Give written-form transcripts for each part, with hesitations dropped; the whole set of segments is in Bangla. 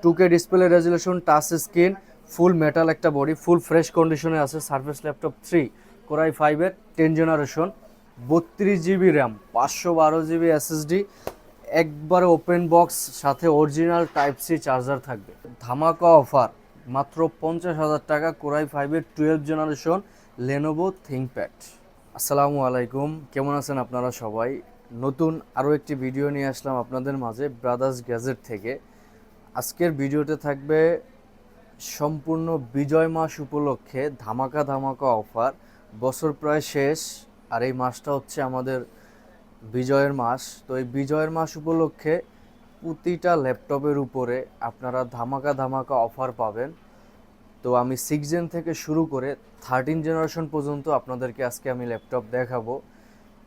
2K display resolution, touch screen, full metal একটা বডি, ফুল ফ্রেশ কন্ডিশনে আছে। সারফেস ল্যাপটপ 3 কোরাই 5-এর 10 generation, 32 GB RAM, 512 GB SSD, একবারে ওপেন বক্স, সাথে অরিজিনাল টাইপ সি চার্জার থাকবে। ধামাকা অফার, মাত্র 50,000 টাকা কোরাই 5-এর 12 জেনারেশন লেনোভো থিংকপ্যাড। আসসালামু আলাইকুম, কেমন আছেন আপনারা সবাই? নতুন আরও একটি ভিডিও নিয়ে আসলাম আপনাদের মাঝে ব্রাদার্স গ্যাজেট থেকে। আজকের ভিডিওতে থাকবে সম্পূর্ণ বিজয় মাস উপলক্ষে ধামাকা ধামাকা অফার। বছর প্রায় শেষ, আর এই মাসটা হচ্ছে আমাদের বিজয়ের মাস। তো এই বিজয়ের মাস উপলক্ষে প্রতিটা ল্যাপটপের উপরে আপনারা ধামাকা ধামাকা অফার পাবেন। তো আমি 6 জেন থেকে শুরু করে 13 জেনারেশন পর্যন্ত আপনাদেরকে আজকে আমি ল্যাপটপ দেখাবো।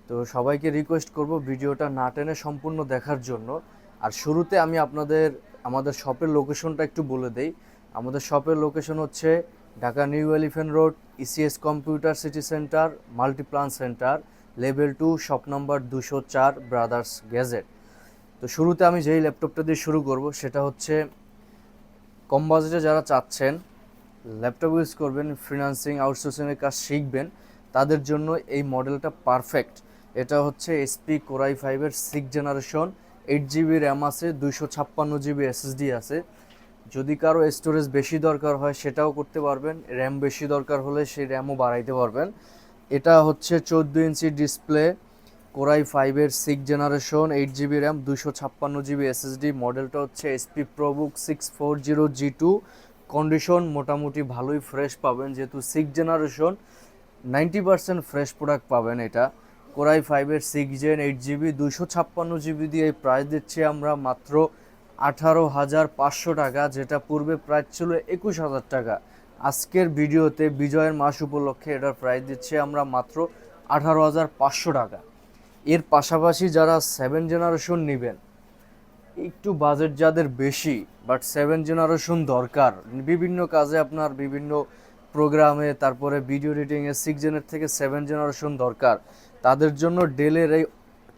তো সবাইকে রিকোয়েস্ট করব ভিডিওটা না টেনে সম্পূর্ণ দেখার জন্য। আর শুরুতে আমি আমাদের শপের লোকেশনটা একটু বলে দেই। আমাদের শপের লোকেশন হচ্ছে Dhaka new elephant road, ECS computer city centre, Multiplan centre, level 2, shop number 204, brothers gadget. তো শুরুতে আমি যেই ল্যাপটপটা দিয়ে শুরু করব সেটা হচ্ছে কম বাজেটে যারা চাচ্ছেন ল্যাপটপ ইউজ করবেন, ফ্রিল্যান্সিং আউটসোর্সিংয়ের কাজ শিখবেন, তাদের জন্য এই মডেলটা পারফেক্ট। এটা হচ্ছে এসপি কোরাই 5-এর 6 জেনারেশন, 8 জিবি র্যাম আছে, 256 জিবি এসএসডি আছে। যদি কারো স্টোরেজ বেশি দরকার হয় সেটাও করতে পারবেন, র্যাম বেশি দরকার হলে সেই র্যামও বাড়াইতে পারবেন। এটা হচ্ছে 14 ইঞ্চি ডিসপ্লে, কোরাই 5-এর 6 generation, 8 GB RAM, 256 GB SSD. মডেলটা হচ্ছে এসপি প্রোবুক 640G2। কন্ডিশন মোটামুটি ভালোই ফ্রেশ পাবেন, যেহেতু 6 জেনারেশন 90% ফ্রেশ প্রোডাক্ট পাবেন। এটা কোরাই 5-এর 6 জেন, 8 জিবি, 256 জিবি দিয়ে এই প্রাইস দিচ্ছি আমরা মাত্র 18,500 টাকা, যেটা পূর্বে প্রাইস ছিল 21,000 টাকা। আজকের ভিডিওতে বিজয়ের মাস উপলক্ষে এটার প্রাইস দিচ্ছি আমরা মাত্র 18,500 টাকা। এর পাশাপাশি যারা 7 জেনারেশন নেবেন, একটু বাজেট যাদের বেশি বাট 7 জেনারেশন দরকার বিভিন্ন কাজে, আপনার বিভিন্ন প্রোগ্রামে, তারপরে ভিডিও এডিটিংয়ে 6 জেনের থেকে 7 জেনারেশন দরকার, তাদের জন্য ডেলের এই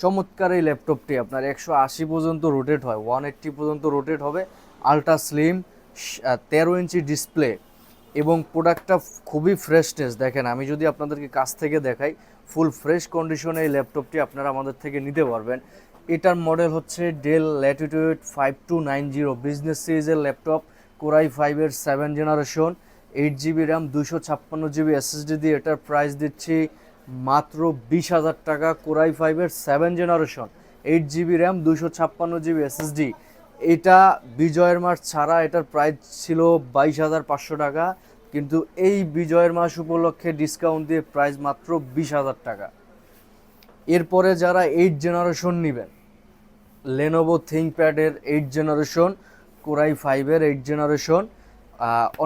চমৎকার এই ল্যাপটপটি আপনার 180 পর্যন্ত রোটেট হয়, 180 পর্যন্ত রোটেট হবে, আলট্রা স্লিম, 13 ইঞ্চি ডিসপ্লে, এবং প্রোডাক্টটা খুবই ফ্রেশনেস। দেখেন, আমি যদি আপনাদেরকে কাছ থেকে দেখাই, ফুল ফ্রেশ কন্ডিশনে এই ল্যাপটপটি আপনারা আমাদের থেকে নিতে পারবেন। এটার মডেল হচ্ছে ডেল ল্যাটিটিউড 5290 বিজনেস সিরিজের ল্যাপটপ, কোরাই 5-এর 7 generation, 8 GB RAM, 256 GB SSD দিয়ে এটার প্রাইস দিচ্ছি মাত্র 20,000 টাকা। কোরাই 5-এর 7 generation, 8 GB RAM, 256 GB SSD. এটা বিজয়ের মাস ছাড়া এটার প্রাইস ছিল 22,500 টাকা, কিন্তু এই বিজয়ের মাস উপলক্ষে ডিসকাউন্ট দিয়ে প্রাইস মাত্র 20,000 টাকা। এরপরে যারা 8 জেনারেশন নেবেন, লেনোভো থিংকপ্যাডের 8 জেনারেশন, কোরাই 5-এর 8 জেনারেশন।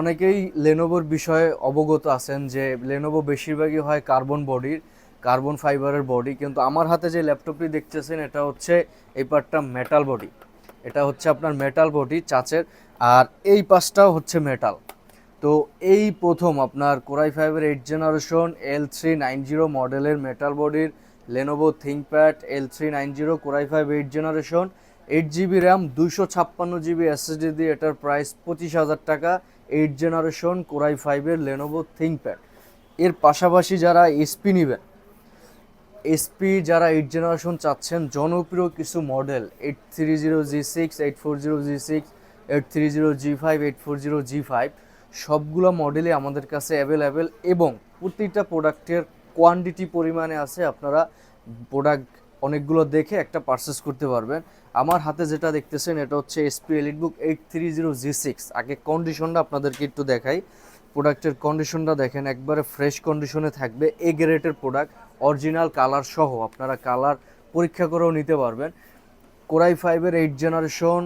অনেকেই লেনোভোর বিষয়ে অবগত আছেন যে লেনোভো বেশিরভাগই হয় কার্বন ফাইবারের বডি, কিন্তু আমার হাতে যে ল্যাপটপটি দেখতেছেন এটা হচ্ছে এই পার্টটা মেটাল বডি। এটা হচ্ছে আপনার মেটাল বডি চাচের, আর এই পাশটাও হচ্ছে মেটাল। তো এই প্রথম আপনার কোরাই 5-এর 8 জেনারেশন L390 মডেলের মেটাল বডির Lenovo ThinkPad L390 core i 5 8 generation, 8 GB RAM, 256 GB SSD দিয়ে এটার প্রাইস 25,000 টাকা। 8 জেনারেশন কোরাই 5-এর লেনোভো থিংকপ্যাড। এর পাশাপাশি যারা এসপি নেবেন, এসপি যারা 8 জেনারেশন চাচ্ছেন, জনপ্রিয় কিছু model 830G6, 840G6, 830G5, 840G5 সবগুলো মডেলই আমাদের কাছে অ্যাভেলেবেল, এবং প্রতিটা প্রোডাক্টের কোয়ান্টিটি পরিমাণে আছে। আপনারা প্রোডাক্ট অনেকগুলো দেখে একটা পারচেস করতে পারবেন। আমার হাতে যেটা দেখতেছেন এটা হচ্ছে এসপি এলিটবুক 830G6। আগে কন্ডিশনটা আপনাদেরকে একটু দেখাই। প্রোডাক্টের কন্ডিশনটা দেখেন, একবারে ফ্রেশ কন্ডিশনে থাকবে, এ গ্রেডের প্রোডাক্ট, অরিজিনাল কালার সহ, আপনারা কালার পরীক্ষা করেও নিতে পারবেন। কোরাই 5-এর 8 generation,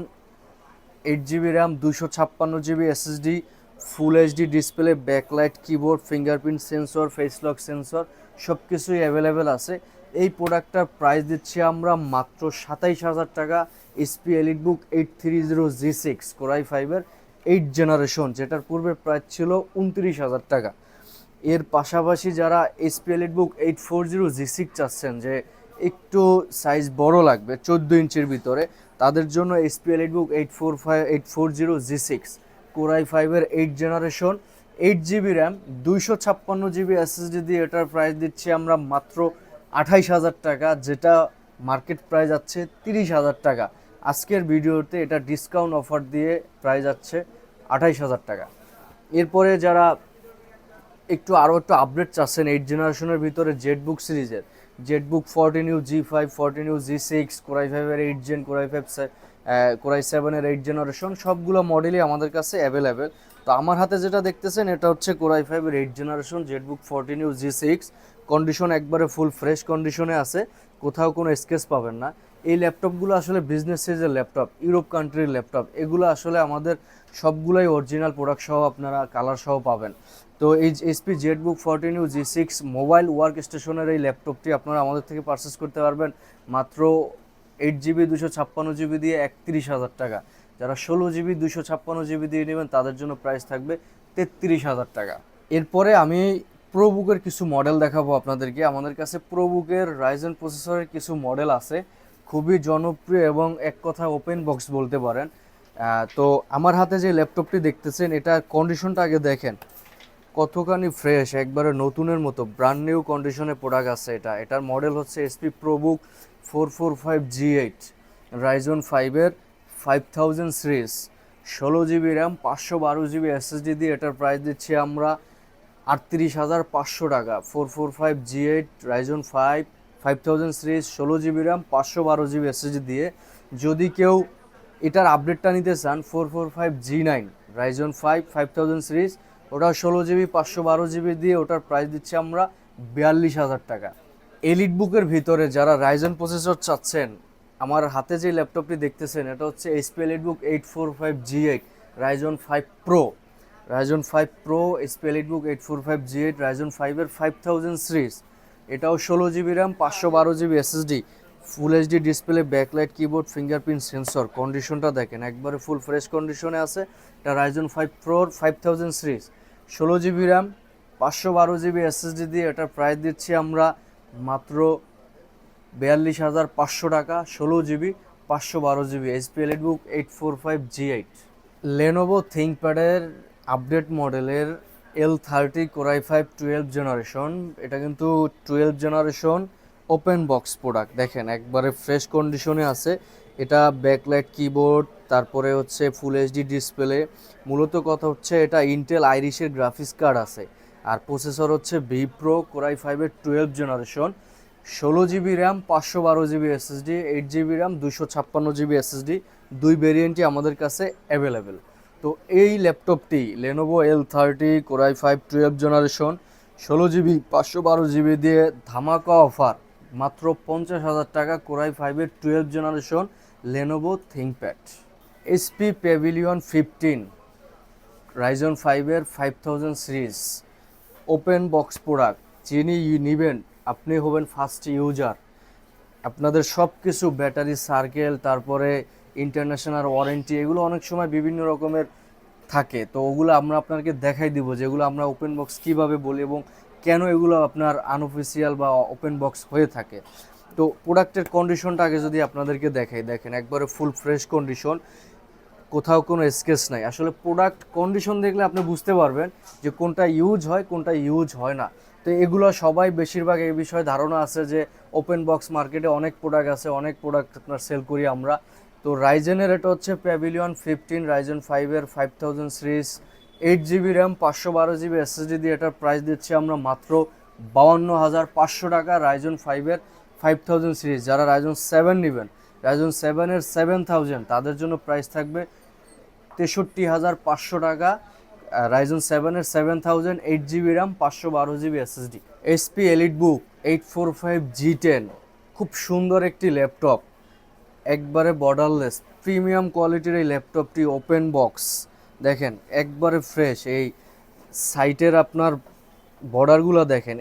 8 GB RAM, 256 GB SSD, full HD display, backlight, keyboard, fingerprint sensor, face lock sensor, সব কিছুই অ্যাভেলেবেল আছে। এই প্রোডাক্টটার প্রাইস দিচ্ছি আমরা মাত্র 27,000 টাকা। এসপি এলিটবুক 830G6 কোরাই 5-এর 8 জেনারেশন, যেটার পূর্বের প্রাইস ছিল 29,000 টাকা। এর পাশাপাশি যারা এসপি এলিটবুক 840G6 চাচ্ছেন, যে একটু সাইজ বড় লাগবে 14 ইঞ্চির ভিতরে, তাদের জন্য এইচপি এলিটবুক 840 G6 কোর i5-এর 8 generation, 8 GB RAM, 256 GB SSD দিয়ে এটার প্রাইস দিচ্ছি আমরা মাত্র 28,000 টাকা, যেটা মার্কেট প্রাইস যাচ্ছে 30,000 টাকা। আজকের ভিডিওতে এটা ডিসকাউন্ট অফার দিয়ে প্রাইস যাচ্ছে 28,000 টাকা। এরপরে যারা আরও একটু আপডেট চাচ্ছেন 8 জেনারেশনের ভিতরে জেটবুক সিরিজের, ZBook 14U G5, 14U G6, core i5-এর 8 জেন, কোর i7-এর 8 জেনারেশন, সবগুলো মডেলই আমাদের কাছে অ্যাভেলেবেল। তো আমার হাতে যেটা দেখতেছেন এটা হচ্ছে কোর i5-এর 8 generation ZBook 14U G6। Condition একবারে ফুল ফ্রেশ কন্ডিশনে আছে, কোথাও কোনো স্কেচ পাবেন না। এই ল্যাপটপগুলো আসলে বিজনেস সিরিজের ল্যাপটপ, ইউরোপ কান্ট্রির ল্যাপটপ, এগুলো আসলে আমাদের সবগুলোই অরিজিনাল প্রোডাক্ট সহ আপনারা কালার সহ পাবেন। তো এই HP Jetbook 14U G6 mobile work স্টেশনের এই ল্যাপটপটি আপনারা আমাদের থেকে পারচেস করতে পারবেন মাত্র 8GB 256GB দিয়ে 31,000 টাকা। যারা 16GB 256GB দিয়ে নেবেন তাদের জন্য প্রাইস থাকবে 33,000 টাকা। এরপরে আমি প্রোবুকের কিছু মডেল দেখাবো আপনাদেরকে। আমাদের কাছে প্রোবুকের রাইজেন প্রসেসরের কিছু মডেল আছে, খুবই জনপ্রিয় এবং এক কথা ওপেন বক্স বলতে পারেন। তো আমার হাতে যে ল্যাপটপটি দেখতেছেন এটার কন্ডিশনটা আগে দেখেন, কতখানি ফ্রেশ, একবারে নতুনের মতো ব্র্যান্ড নিউ কন্ডিশনে প্রোডাক্ট আছে। এটার মডেল হচ্ছে এইচপি প্রোবুক 445G8 রাইজন 5-এর 5000 series, 16GB RAM, 512GB SSD দিয়ে এটার প্রাইস দিচ্ছি আমরা 38,500 টাকা। 445G8 Ryzen 5 5000 series, 16GB RAM, 512GB SSD দিয়ে। যদি কেউ এটার আপডেটটা নিতে চান 445G9 রাইজন 5 5000 সিরিজ, ওটা 16GB 512GB দিয়ে, ওটার প্রাইস দিচ্ছি আমরা 42,000 টাকা। এলিট বুকের ভিতরে যারা রাইজন প্রসেসর চাচ্ছেন, আমার হাতে যে ল্যাপটপটি দেখতেছেন এটা হচ্ছে HP EliteBook 845G8 Ryzen 5 pro, Ryzen 5 pro HP EliteBook 845G8 Ryzen 5-এর 5000 সিরিজ। এটাও 16GB RAM, 512GB SSD, full HD display, backlight keyboard, fingerprint sensor. কন্ডিশনটা দেখেন একবারে ফুল ফ্রেশ কন্ডিশনে আছে। এটা রাইজন 5 প্রোর 5000 series, 16GB RAM, 512GB SSD দিয়ে এটার প্রাইস দিচ্ছি আমরা মাত্র 42,500 টাকা। 16GB 512GB HP EliteBook 845G8। Lenovo থিংকপ্যাডের আপডেট মডেলের L30 কোর i5 12 জেনারেশন, এটা কিন্তু 12 জেনারেশন ওপেন বক্স প্রোডাক্ট। দেখেন একবারে ফ্রেশ কন্ডিশনে আছে। এটা ব্যাকলাইট কিবোর্ড, তারপরে হচ্ছে ফুল এইচডি ডিসপ্লে। মূলত কথা হচ্ছে এটা ইন্টেল আইরিশের গ্রাফিক্স কার্ড আছে, আর প্রসেসর হচ্ছে ভি প্রো কোর i5-এর 12 generation, 16GB RAM, 512GB SSD, 8GB RAM, 256GB SSD, দুই ভেরিয়েন্টই আমাদের কাছে অ্যাভেলেবেল। তো এই ল্যাপটপটি Lenovo L30 core i5 12 generation 16GB 512GB দিয়ে ধামাকা অফার মাত্র 50,000 টাকা। কোর i5-এর 12 generation Lenovo ThinkPad. HP Pavilion 15 Ryzen 5-এর 5000 সিরিজ ওপেন বক্স প্রোডাক্ট। যিনি নেবেন আপনি হবেন ফার্স্ট ইউজার। আপনাদের সব কিছু ব্যাটারি সার্কেল, তারপরে ইন্টারন্যাশনাল ওয়ারেন্টি, এগুলো অনেক সময় বিভিন্ন রকমের থাকে। তো ওগুলো আমরা আপনাকে দেখাই দিব যেগুলো আমরা ওপেন বক্স কীভাবে বলি এবং কেন এগুলো আপনার আনঅফিসিয়াল বা ওপেন বক্স হয়ে থাকে। তো প্রোডাক্টের কন্ডিশনটা আগে যদি আপনাদেরকে দেখাই, দেখেন একবারে ফুল ফ্রেশ কন্ডিশন, কোথাও কোনো স্কেচ নাই। আসলে প্রোডাক্ট কন্ডিশন দেখলে আপনি বুঝতে পারবেন যে কোনটা ইউজ হয় কোনটা ইউজ হয় না। তো এগুলো সবাই বেশিরভাগ এই বিষয়ে ধারণা আছে যে ওপেন বক্স মার্কেটে অনেক প্রোডাক্ট আছে, অনেক প্রোডাক্ট আপনার সেল করি আমরা। তো রাইজেনের এটা হচ্ছে প্যাভিলিয়ন 15 রাইজেন 5-এর 5000 series, 8GB RAM, 512GB SSD দিয়ে এটার প্রাইস দিচ্ছি আমরা মাত্র 52,500 টাকা। রাইজন 5-এর 5000 সিরিজ যারা রাইজন 7 নেবেন, রাইজন 7-এর 7000, তাদের জন্য প্রাইস থাকবে 63,500 টাকা। রাইজন 7-এর 7000, 8GB RAM, 512GB SSD। HP EliteBook 845G10 খুব সুন্দর একটি ল্যাপটপ, একবারে বর্ডারলেস প্রিমিয়াম কোয়ালিটির এই ল্যাপটপটি ওপেন বক্স। দেখেন একবারে ফ্রেশ, এই সাইটের আপনার বর্ডারগুলো দেখেন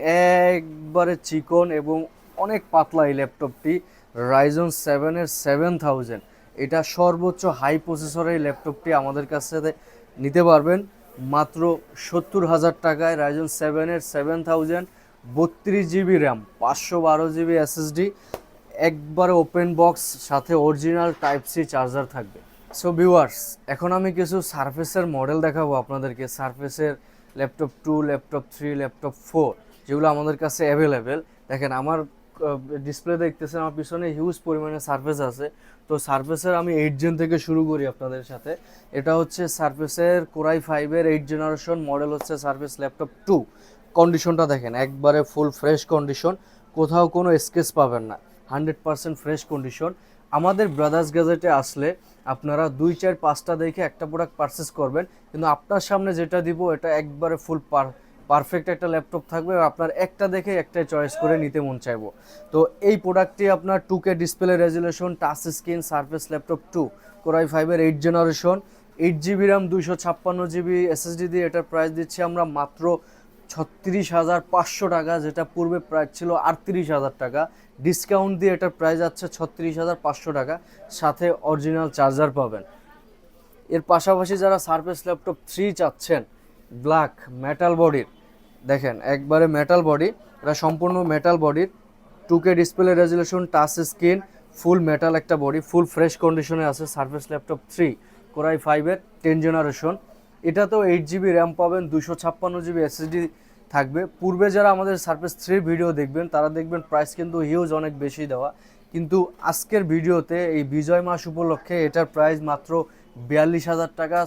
একবারে চিকন এবং অনেক পাতলা এই ল্যাপটপটি। রাইজন 7-এর 7000, এটা সর্বোচ্চ হাই প্রসেসরের ল্যাপটপটি আমাদের কাছে নিতে পারবেন মাত্র 70,000 টাকায়। রাইজন 7-এর 7000, 32GB র্যাম, 512GB SSD, একবারে ওপেন বক্স, সাথে অরিজিনাল টাইপ সি চার্জার থাকবে। সো ভিউয়ার্স, এখন আমি কিছু সারফেসের মডেল দেখাবো আপনাদেরকে। সারফেসের ল্যাপটপ 2, ল্যাপটপ 3, ল্যাপটপ 4 যেগুলো আমাদের কাছে অ্যাভেলেবেল। দেখেন আমার ডিসপ্লে দেখতেছেন, আমার পিছনে হিউজ পরিমাণে সারফেস আছে। তো সারফেসের আমি 8 জেন থেকে শুরু করি আপনাদের সাথে। এটা হচ্ছে সারফেসের কোরাই 5-এর 8 জেনারেশন মডেল, হচ্ছে সারফেস ল্যাপটপ 2। কন্ডিশনটা দেখেন, একবারে ফুল ফ্রেশ কন্ডিশন, কোথাও কোনো স্কেচ পাবেন না, 100% ফ্রেশ কন্ডিশন। আমাদের ব্রাদার্স গ্যাজেটে আসলে আপনারা 2, 4, 5টা দেখে একটা প্রোডাক্ট পারচেস করবেন, কিন্তু আপনার সামনে যেটা দিব এটা একবারে ফুল পারফেক্ট একটা ল্যাপটপ থাকবে। আপনার একটা দেখে একটাই চয়েস করে নিতে মন চাইবো। তো এই প্রোডাক্টটি আপনার 2K display resolution, touch screen, Surface Laptop 2, core i 5-এর 8 generation, 8GB RAM, 256GB SSD দিয়ে এটার প্রাইস দিচ্ছি আমরা মাত্র 36,500 টাকা, যেটা পূর্বে প্রাইস ছিল 38,000 টাকা। ডিসকাউন্ট দিয়ে এটার প্রাইস আছে 36,500 টাকা, সাথে অরিজিনাল চার্জার পাবেন। এর পাশাপাশি যারা সারফেস ল্যাপটপ 3 চাচ্ছেন, ব্ল্যাক মেটাল বডির, দেখেন একবারে মেটাল বডি, এটা সম্পূর্ণ মেটাল বডির, 2K display resolution, touch screen, full metal একটা বডি, ফুল ফ্রেশ কন্ডিশনে আছে সারফেস ল্যাপটপ 3, কোরাই 5-এর 10 জেনারেশন। এটাতেও 8GB র্যাম পাবেন, 256GB SSD থাকবে। পূর্বে যারা আমাদের সারফেস 3 ভিডিও দেখবেন তারা দেখবেন প্রাইস কিন্তু হিউজ অনেক বেশি দেওয়া, কিন্তু আজকের ভিডিওতে এই বিজয় মাস উপলক্ষে এটার প্রাইস মাত্র 42,000 টাকা।